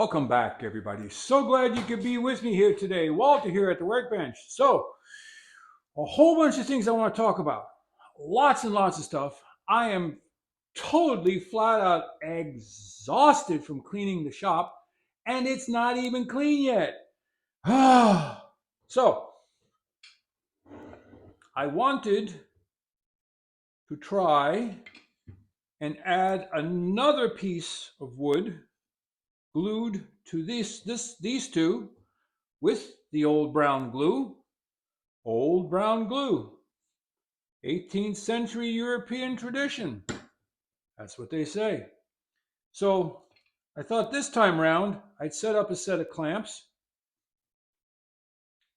Welcome back, everybody. So glad you could be with me here today. Walter here at the workbench. So, a whole bunch of things I want to talk about. Lots and lots of stuff. I am totally flat out exhausted from cleaning the shop, and it's not even clean yet. So, I wanted to try and add another piece of wood glued to these two with the old brown glue. Old brown glue, 18th century European tradition. That's what they say. So I thought this time round I'd set up a set of clamps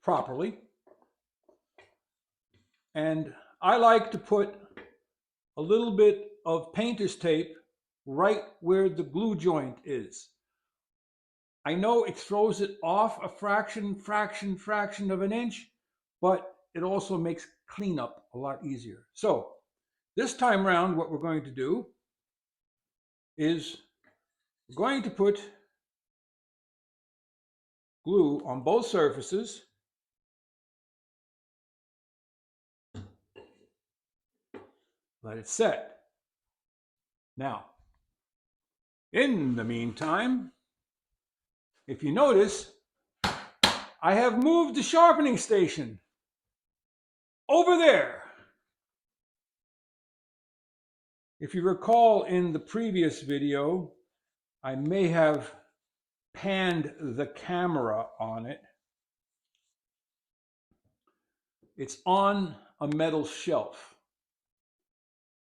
properly. And I like to put a little bit of painter's tape right where the glue joint is. I know it throws it off a fraction of an inch, but it also makes cleanup a lot easier. So this time round, what we're going to do is we're going to put glue on both surfaces. Let it set. Now, in the meantime, if you notice, I have moved the sharpening station over there. If you recall in the previous video, I may have panned the camera on it. It's on a metal shelf,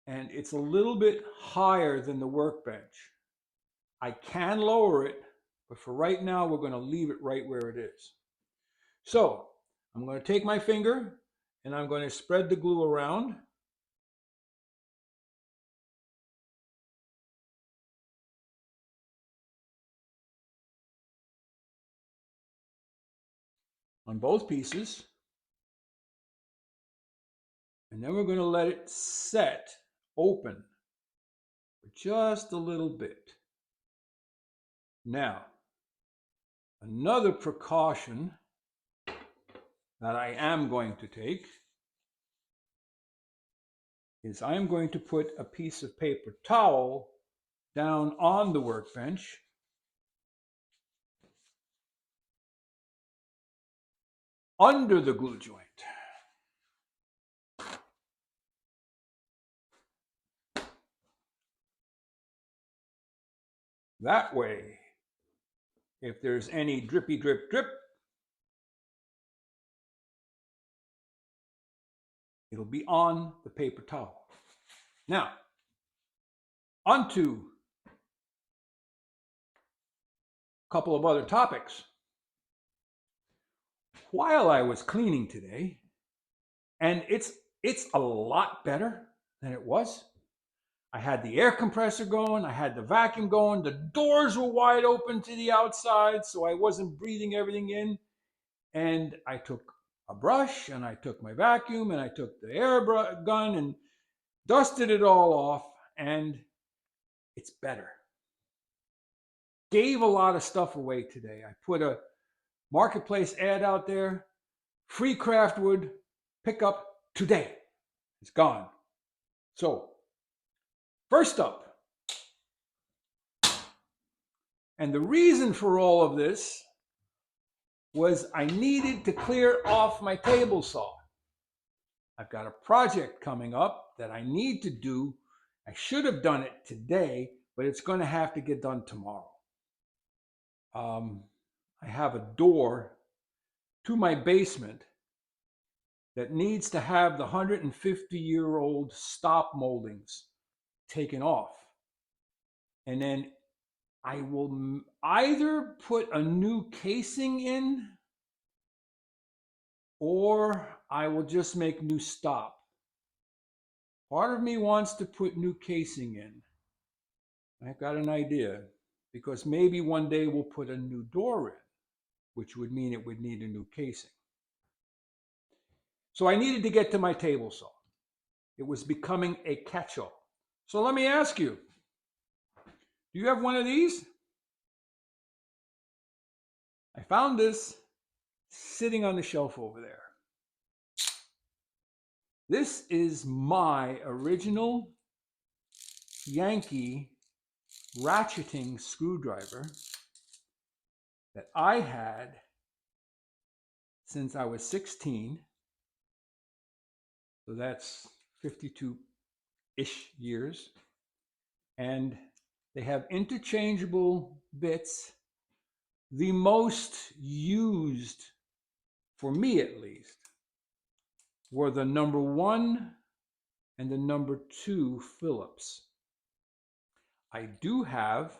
and it's a little bit higher than the workbench. I can lower it, but for right now, we're going to leave it right where it is. So I'm going to take my finger and I'm going to spread the glue around. On both pieces. And then we're going to let it set open for just a little bit. Now, another precaution that I am going to take is I'm going to put a piece of paper towel down on the workbench under the glue joint. That way, if there's any drippy drip, it'll be on the paper towel. Now, onto a couple of other topics. While I was cleaning today, and it's a lot better than it was. I had the air compressor going, I had the vacuum going, the doors were wide open to the outside, so I wasn't breathing everything in. And I took a brush, and I took my vacuum, and I took the air gun and dusted it all off, and it's better. Gave a lot of stuff away today. I put a marketplace ad out there, free craft wood, pick up today. It's gone. So, first up, and the reason for all of this was I needed to clear off my table saw. I've got a project coming up that I need to do. I should have done it today, but it's going to have to get done tomorrow. I have a door to my basement that needs to have the 150-year-old stop moldings taken off. And then I will either put a new casing in or I will just make new stop. Part of me wants to put new casing in. I've got an idea, because maybe one day we'll put a new door in, which would mean it would need a new casing. So I needed to get to my table saw. It was becoming a catch-all. So let me ask you, do you have one of these? I found this sitting on the shelf over there. This is my original Yankee ratcheting screwdriver that I had since I was 16. So that's 52-ish years. And they have interchangeable bits. The most used, for me at least, were the number 1 and the number 2 Phillips. I do have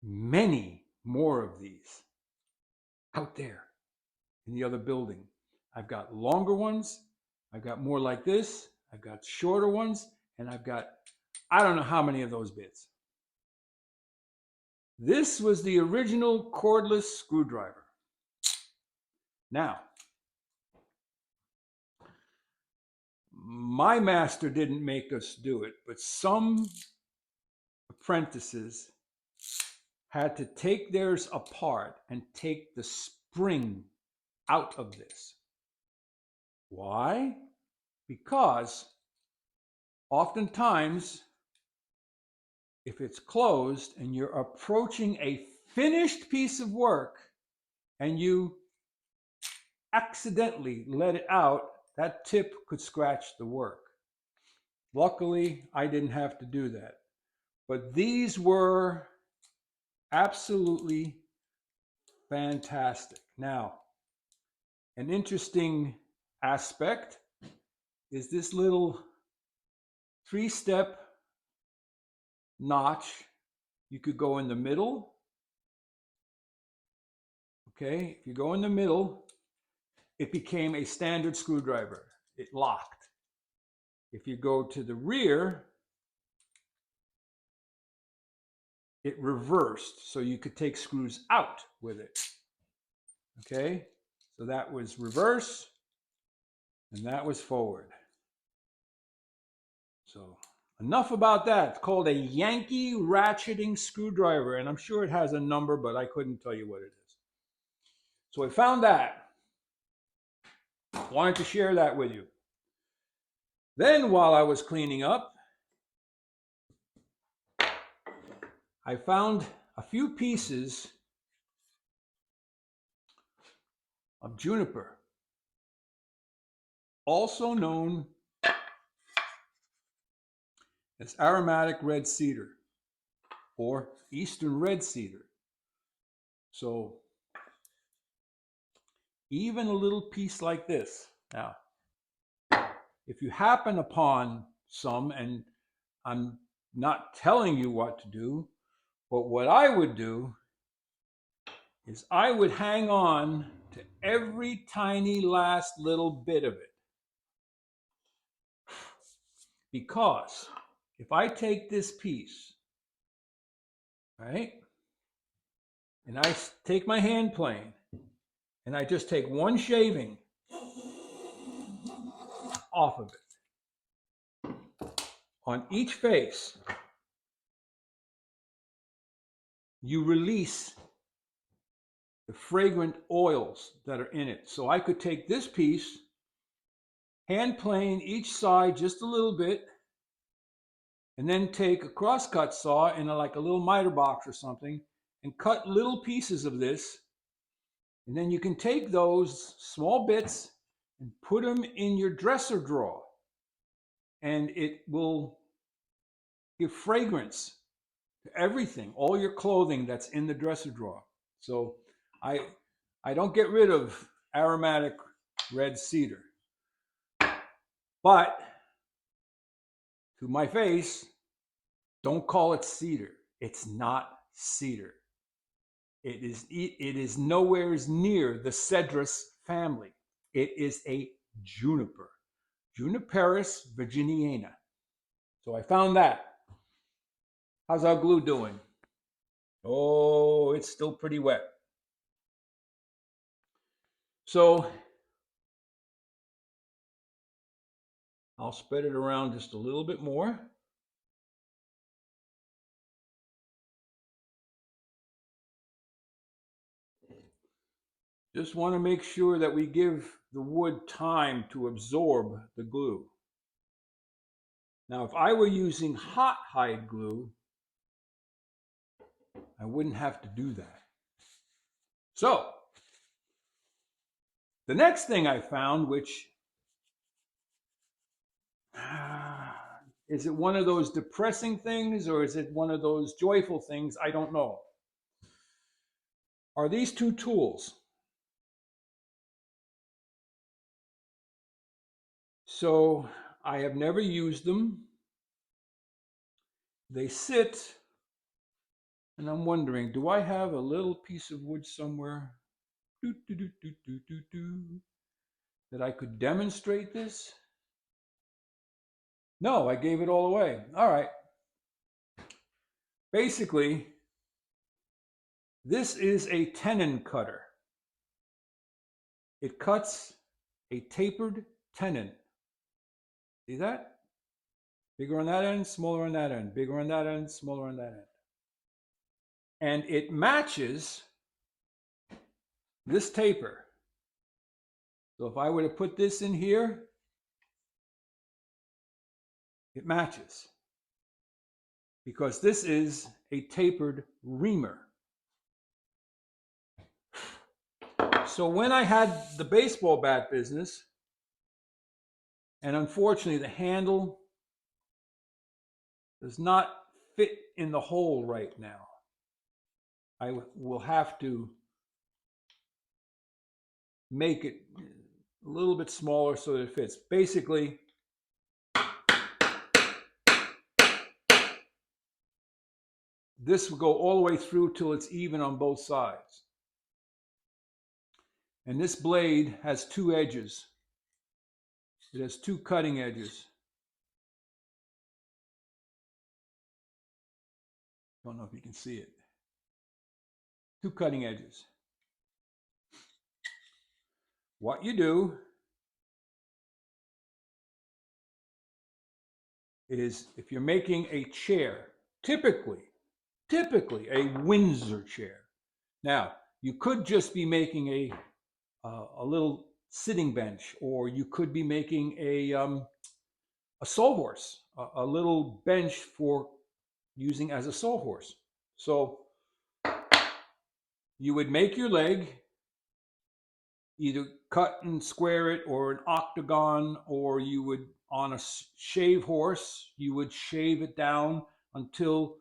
many more of these out there in the other building. I've got longer ones, I've got more like this, I've got shorter ones, and I've got, I don't know how many of those bits. This was the original cordless screwdriver. Now, my master didn't make us do it, but some apprentices had to take theirs apart and take the spring out of this. Why? Because oftentimes, if it's closed and you're approaching a finished piece of work and you accidentally let it out, that tip could scratch the work. Luckily, I didn't have to do that. But these were absolutely fantastic. Now, an interesting aspect is this little 3-step notch. You could go in the middle. Okay, if you go in the middle, it became a standard screwdriver. It locked. If you go to the rear, it reversed, so you could take screws out with it. Okay, so that was reverse, and that was forward. So enough about that. It's called a Yankee ratcheting screwdriver, and I'm sure it has a number, but I couldn't tell you what it is. So I found that. Wanted to share that with you. Then while I was cleaning up, I found a few pieces of juniper, also known as aromatic red cedar or eastern red cedar. So even a little piece like this. Now, if you happen upon some, and I'm not telling you what to do, but what I would do is I would hang on to every tiny last little bit of it. Because if I take this piece, right, and I take my hand plane and I just take one shaving off of it on each face, you release the fragrant oils that are in it. So I could take this piece, hand plane each side just a little bit, and then take a crosscut saw in like a little miter box or something and cut little pieces of this. And then you can take those small bits and put them in your dresser drawer, and it will give fragrance to everything, all your clothing that's in the dresser drawer. So I don't get rid of aromatic red cedar. But to my face, don't call it cedar. It's not cedar. It is nowhere near the cedrus family. It is a juniper, Juniperus virginiana. So I found that. How's our glue doing? Oh, it's still pretty wet. So I'll spread it around just a little bit more. Just want to make sure that we give the wood time to absorb the glue. Now, if I were using hot hide glue, I wouldn't have to do that. So, the next thing I found, which is it one of those depressing things or is it one of those joyful things? I don't know. Are these two tools. So I have never used them. They sit, and I'm wondering, do I have a little piece of wood somewhere that I could demonstrate this? No, I gave it all away. All right. Basically, this is a tenon cutter. It cuts a tapered tenon. See that? Bigger on that end, smaller on that end, bigger on that end, smaller on that end. And it matches this taper. So if I were to put this in here, it matches. Because this is a tapered reamer. So when I had the baseball bat business, and unfortunately the handle does not fit in the hole right now, I will have to make it a little bit smaller so that it fits. Basically, this will go all the way through till it's even on both sides. And this blade has two edges. It has two cutting edges. Don't know if you can see it. Two cutting edges. What you do is, if you're making a chair, typically a Windsor chair. Now, you could just be making a little sitting bench, or you could be making a sawhorse, a little bench for using as a sawhorse. So you would make your leg, either cut and square it or an octagon, or you would, on a shave horse, you would shave it down until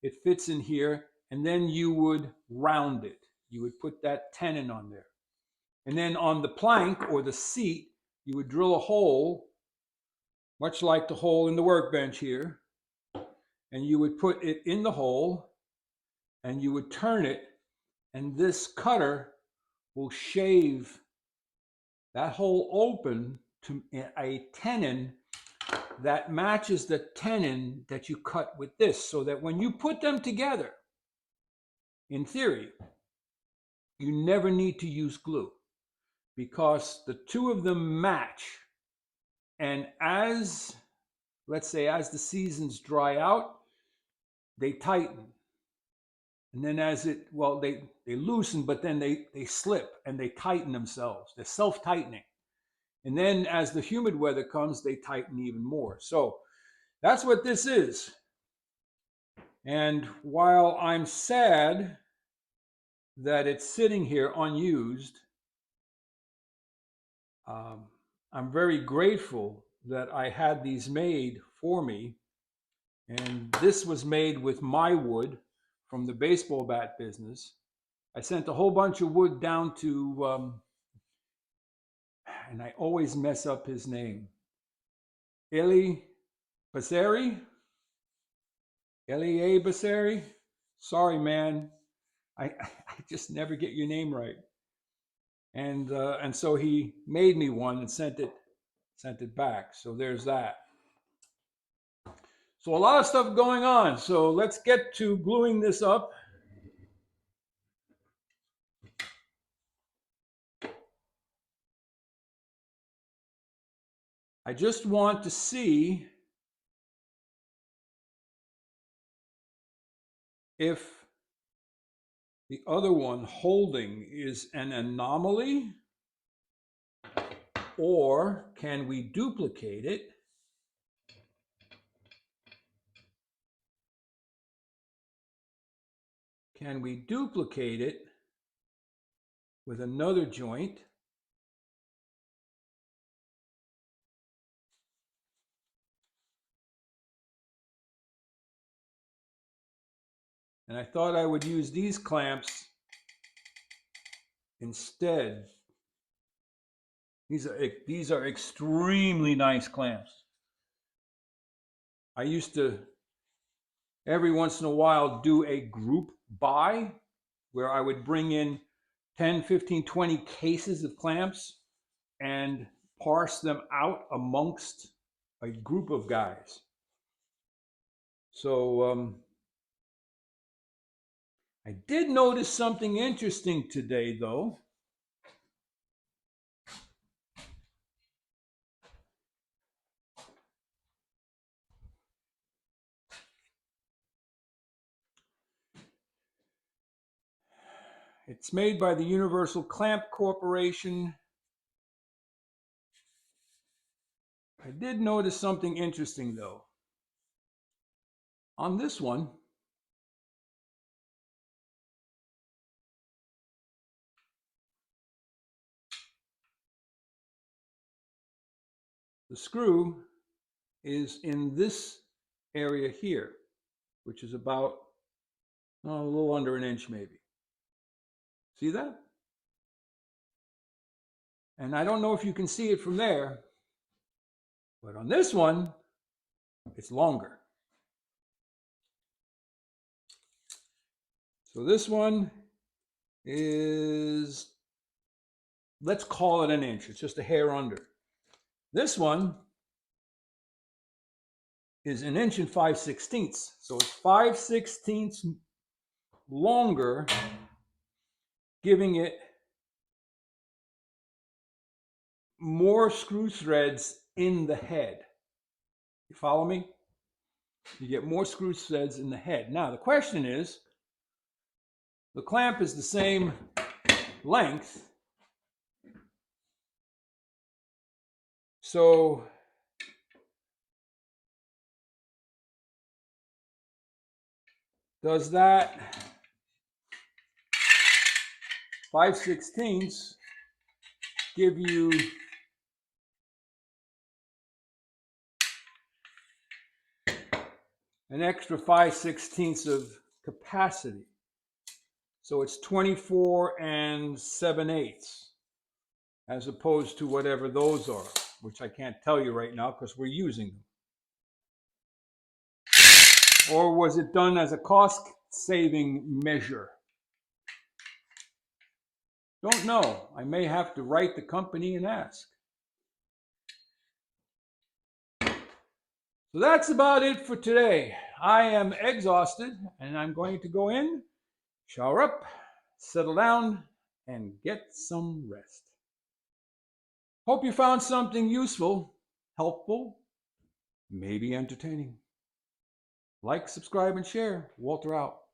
it fits in here, and then you would round it. You would put that tenon on there. And then on the plank or the seat, you would drill a hole, much like the hole in the workbench here, and you would put it in the hole, and you would turn it, and this cutter will shave that hole open to a tenon that matches the tenon that you cut with this, so that when you put them together, in theory, you never need to use glue, because the two of them match. And as, let's say, as the seasons dry out, they tighten. And then as it, well, they loosen, but then they slip and they tighten themselves. They're self-tightening. And then as the humid weather comes, they tighten even more. So that's what this is. And while I'm sad that it's sitting here unused, I'm very grateful that I had these made for me. And this was made with my wood from the baseball bat business. I sent a whole bunch of wood down to, and I always mess up his name, Elie Basseri? Elie Basseri? Sorry, man. I just never get your name right. And so he made me one and sent it back. So there's that. So a lot of stuff going on. So let's get to gluing this up. I just want to see if the other one holding is an anomaly, or can we duplicate it? Can we duplicate it with another joint? And I thought I would use these clamps instead. These are extremely nice clamps. I used to every once in a while do a group buy where I would bring in 10, 15, 20 cases of clamps and parse them out amongst a group of guys. So I did notice something interesting today, though. It's made by the Universal Clamp Corporation. I did notice something interesting, though. On this one, the screw is in this area here, which is about a little under an inch maybe. See that? And I don't know if you can see it from there, but on this one, it's longer. So this one is, let's call it an inch. It's just a hair under. This one is an inch and 5/16. So it's 5/16 longer, giving it more screw threads in the head. You follow me? You get more screw threads in the head. Now the question is, the clamp is the same length, so does that 5/16 give you an extra 5/16 of capacity? So it's 24 7/8 as opposed to whatever those are, which I can't tell you right now because we're using them. Or was it done as a cost-saving measure? Don't know. I may have to write the company and ask. So that's about it for today. I am exhausted and I'm going to go in, shower up, settle down, and get some rest. Hope you found something useful, helpful, maybe entertaining. Like, subscribe, and share. Walter out.